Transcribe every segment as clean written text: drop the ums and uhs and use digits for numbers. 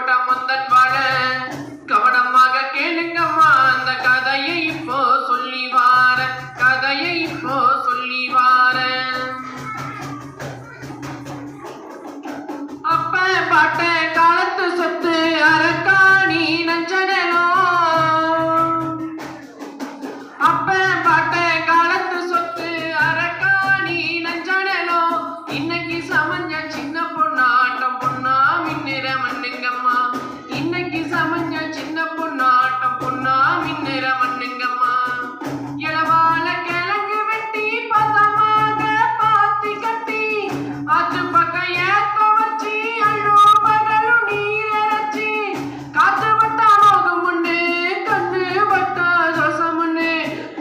போட்ட முந்தன் வாழ கவனமாக கேளுங்கம்மா அந்த கதையை இப்போ சொல்லி வார கதையை இப்போ சொல்லி வார அப்ப பாட்ட காலத்து சொத்து அரக்காணி நஞ்சனோ அப்ப பாட்ட காலத்து சொத்து அரக்காணி நஞ்சனோ இன்னைக்கு சமஞ்ச சின்ன பொண்ணாட்டம் பொண்ணா மின்னிற மண்ணுங்கம்மா இன்னைக்கு சமஞ்ச சின்ன பொண்ணாட்டம் பொண்ணா மின்னிற மண்ணுங்கம்மா இளவால கிழங்கு வெட்டி பதமாக பாத்தி கட்டி ஆத்து பக்கம் ஏத்த வச்சு அள்ளோ பகலும் நீர் இறைச்சி காத்து வட்டா மோகம் முன்னு கண்ணு வட்டா தோசம் முன்னு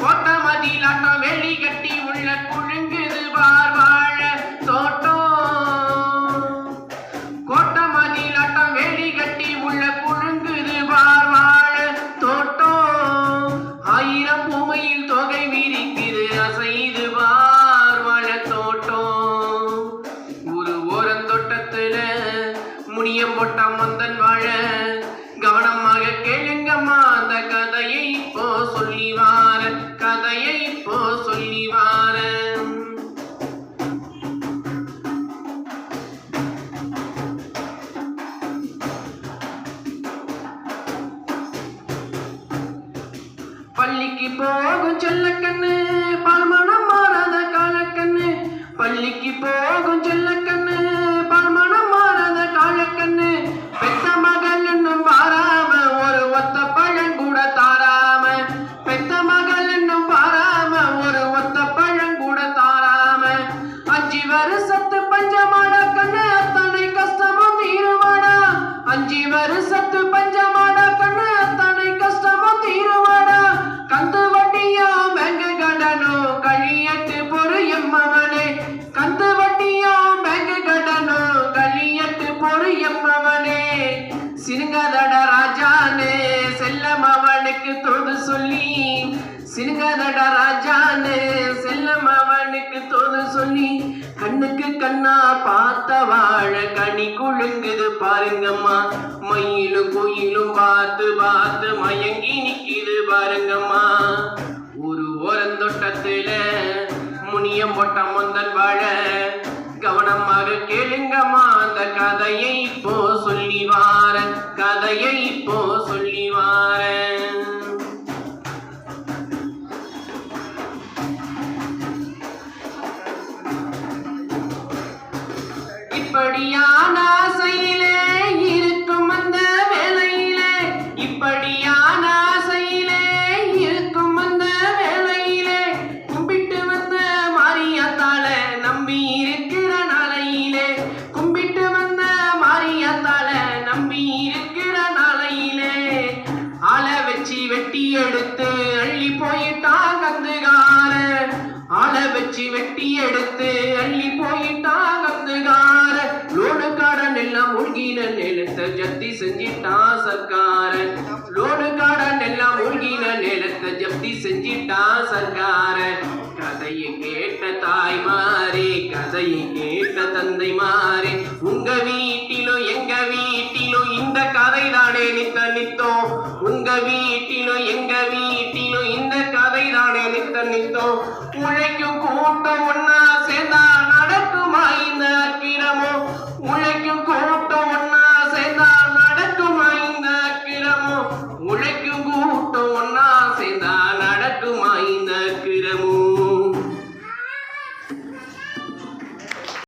கோட்ட மதிலாட்டம் வெளி கட்டி உள்ள குழுங்குது பார் வாழ தோட்டம் கோட்ட மதிலாட்டம் வெளி கட்டி உள்ள குழுங்குது பார் வாழ தோட்டம் ஆயிரம் பூமையில் தொகை விரிக்குது அசைது பார் வாழ தோட்டம் ஒரு ஓரந்தோட்டத்துல முனியம் போட்ட முந்தன் வாழ கவனமாக கேளுங்கம்மா அந்த கதையை இப்போ சொல்லி வார கதையை இப்போ சொல்லி வார பள்ளிக்கு போகும் செல்லக்கண்ணு பால்மணம் மாறாத காலக்கண்ணு பள்ளிக்கு போகும் செல்லக்கண்ணு பால்மணம் மாறாத காலக்கண்ணு பெத்த மகள் இன்னும் பாராம ஒரு ஒத்த பழங்கூட தாராம பெத்த மகள் இன்னும் பாராம ஒரு ஒத்த பழங்கூட தாராம 5 வருஷத்து பஞ்சமாட கண்ணு அத்தனை கஷ்டமும் தீருமாடா 5 வருஷத்து பஞ்சமாட கண்ணு அத்தனை கஷ்டமும் தீருமாடா கந்து வட்டியோ பேங்க் கடனோ கழியட்டு பொறியம்மவனே கந்து வட்டியோ பேங்க் கடனோ கழியட்டு பொறியம்மவனே சினுங்கதட ராஜானே செல்லம் அவனுக்கு தோது சொல்லி சினுங்கதட ராஜானே செல்லம் அவனுக்கு தோது சொல்லி கண்ணுக்கு கண்ணா பார்த்த வாழ கனி குழுங்குது பாருங்கம்மா மயிலும் குயிலும் பார்த்து பார்த்து மயங்கி நிக்குது பாருங்கம்மா ஒரு ஓரந்தோட்டத்துல முனியம் போட்ட முந்தன் வாழ கவனமாக கேளுங்கம்மா அந்த கதையை இப்போ சொல்லி வார கதையை இப்போ சொல்லி வார இப்படியான ஆசையிலே இருக்கும் அந்த வேலையிலே இப்படியான ஆசையிலே இருக்கும் அந்த வேலையிலே கும்பிட்டு வந்த மாரியாத்தால நம்பி இருக்கிற நாளையிலே கும்பிட்டு வந்த மாரியாத்தால நம்பி இருக்கிற நாளையிலே ஆளை வச்சு வெட்டி எடுத்து அள்ளி போயிட்டான் கந்துகார ஆளை வச்சு வெட்டி எடுத்து அள்ளி போயிட்டான் கந்துகார லோனு காடன் எல்லாம் மூழ்கின நிலத்தை ஜப்தி செஞ்சிட்டான் சர்க்கார லோனு காடன் எல்லாம் மூழ்கின நிலத்தை ஜப்தி செஞ்சிட்டான் சர்க்கார கதையை கேட்ட தாய்மாரே கதையை கேட்ட தந்தை மாறே உங்க வீட்டிலும் எங்க வீட்டிலும் இந்த கதை தானே நித்தம் உங்க